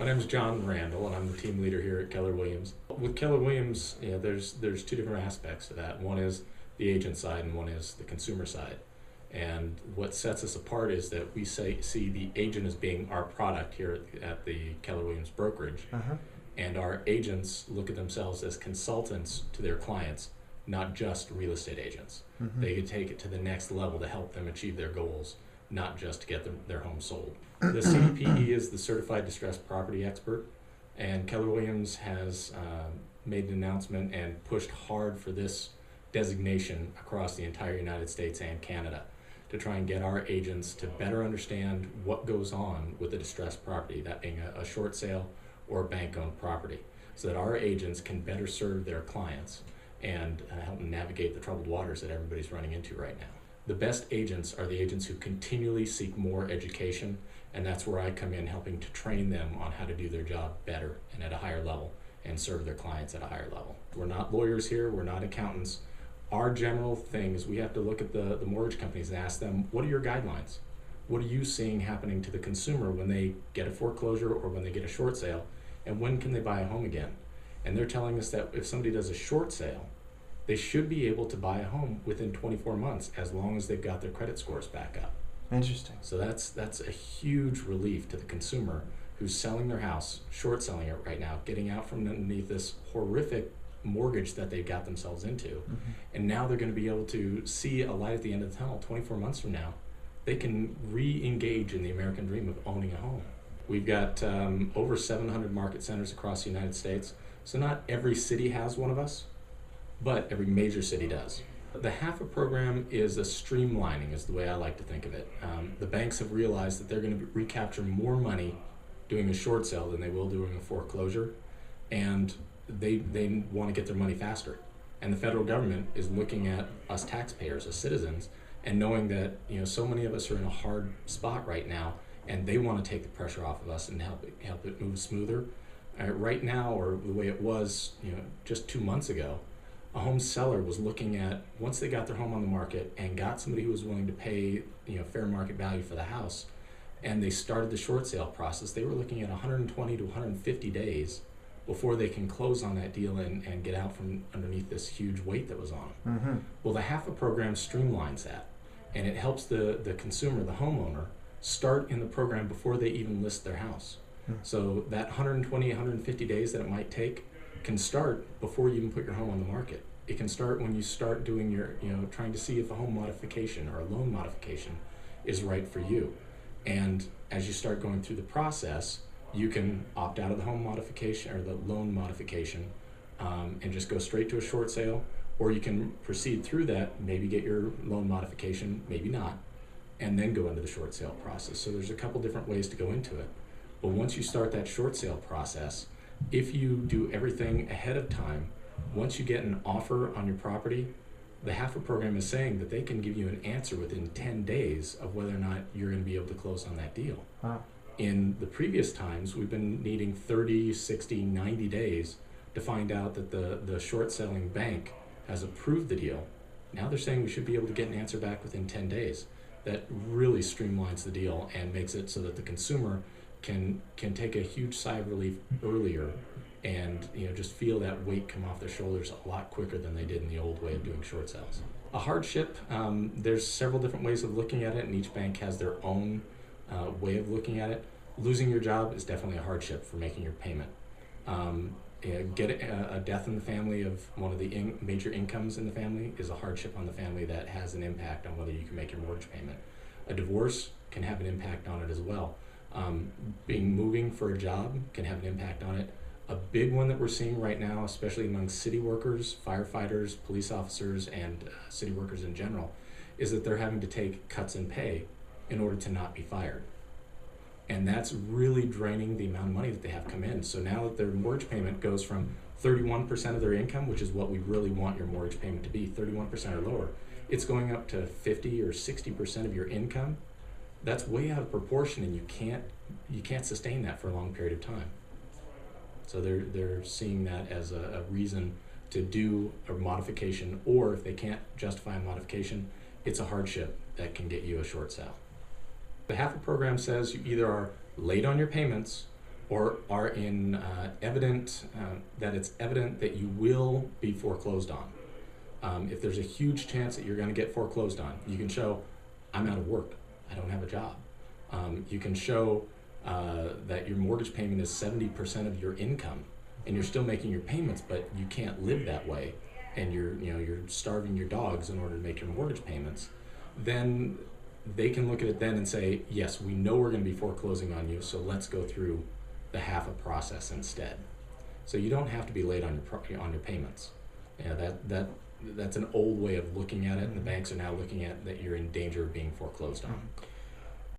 My name is John Randall, and I'm the team leader here at Keller Williams. With Keller Williams, there's two different aspects to that. One is the agent side, and one is the consumer side. And what sets us apart is that we see the agent as being our product here at the Keller Williams brokerage, and our agents look at themselves as consultants to their clients, not just real estate agents. They could take it to the next level to help them achieve their goals, not just to get their home sold. The CDPE is the Certified Distressed Property Expert, and Keller Williams has made an announcement and pushed hard for this designation across the entire United States and Canada to try and get our agents to better understand what goes on with a distressed property, that being a short sale or a bank-owned property, so that our agents can better serve their clients and help them navigate the troubled waters that everybody's running into right now. The best agents are the agents who continually seek more education, and that's where I come in, helping to train them on how to do their job better and at a higher level and serve their clients at a higher level. We're not lawyers here, we're not accountants. Our general thing is we have to look at the mortgage companies and ask them, what are your guidelines? What are you seeing happening to the consumer when they get a foreclosure or when they get a short sale, and when can they buy a home again? And they're telling us that if somebody does a short sale, they should be able to buy a home within 24 months as long as they've got their credit scores back up. Interesting. So that's a huge relief to the consumer who's selling their house, short selling it right now, getting out from underneath this horrific mortgage that they got themselves into. And now they're going to be able to see a light at the end of the tunnel. 24 months from now, they can re-engage in the American dream of owning a home. We've got over 700 market centers across the United States. So not every city has one of us, but every major city does. The HAFA program is a streamlining, is the way I like to think of it. The banks have realized that they're going to recapture more money doing a short sale than they will doing a foreclosure, and they want to get their money faster. And the federal government is looking at us taxpayers as citizens and knowing that so many of us are in a hard spot right now, and they want to take the pressure off of us and help it move smoother. Right now, or the way it was just 2 months ago, a home seller was looking at, once they got their home on the market and got somebody who was willing to pay fair market value for the house, and they started the short sale process, they were looking at 120 to 150 days before they can close on that deal and get out from underneath this huge weight that was on them. Well, the HAFA program streamlines that, and it helps the consumer, the homeowner, start in the program before they even list their house. So that 120, 150 days that it might take can start before you even put your home on the market. It can start when you start doing your, trying to see if a home modification or a loan modification is right for you. And as you start going through the process, you can opt out of the home modification or the loan modification and just go straight to a short sale, or you can proceed through that, maybe get your loan modification, maybe not, and then go into the short sale process. So there's a couple different ways to go into it. But once you start that short sale process, if you do everything ahead of time, once you get an offer on your property, the HAFA program is saying that they can give you an answer within 10 days of whether or not you're going to be able to close on that deal. Wow. In the previous times, we've been needing 30, 60, 90 days to find out that the short selling bank has approved the deal. Now they're saying we should be able to get an answer back within 10 days. That really streamlines the deal and makes it so that the consumer can take a huge sigh of relief earlier and just feel that weight come off their shoulders a lot quicker than they did in the old way of doing short sales. A hardship, there's several different ways of looking at it, and each bank has their own way of looking at it. Losing your job is definitely a hardship for making your payment. Get a death in the family of one of the major incomes in the family is a hardship on the family that has an impact on whether you can make your mortgage payment. A divorce can have an impact on it as well. Moving for a job can have an impact on it. A big one that we're seeing right now, especially among city workers, firefighters, police officers, and city workers in general, is that they're having to take cuts in pay in order to not be fired. And that's really draining the amount of money that they have come in. So now that their mortgage payment goes from 31% of their income, which is what we really want your mortgage payment to be, 31% or lower, it's going up to 50 or 60% of your income. That's way out of proportion, and you can't sustain that for a long period of time. So they're seeing that as a reason to do a modification, or if they can't justify a modification, it's a hardship that can get you a short sale. The HAFA program says you either are late on your payments or are in that it's evident that you will be foreclosed on. If there's a huge chance that you're going to get foreclosed on, you can show, I'm out of work, I don't have a job. You can show that your mortgage payment is 70% of your income, and you're still making your payments, but you can't live that way, and you're starving your dogs in order to make your mortgage payments. Then they can look at it then and say, yes, we know we're going to be foreclosing on you, so let's go through the HAFA process instead. So you don't have to be late on your payments. That's an old way of looking at it, and the banks are now looking at that you're in danger of being foreclosed on.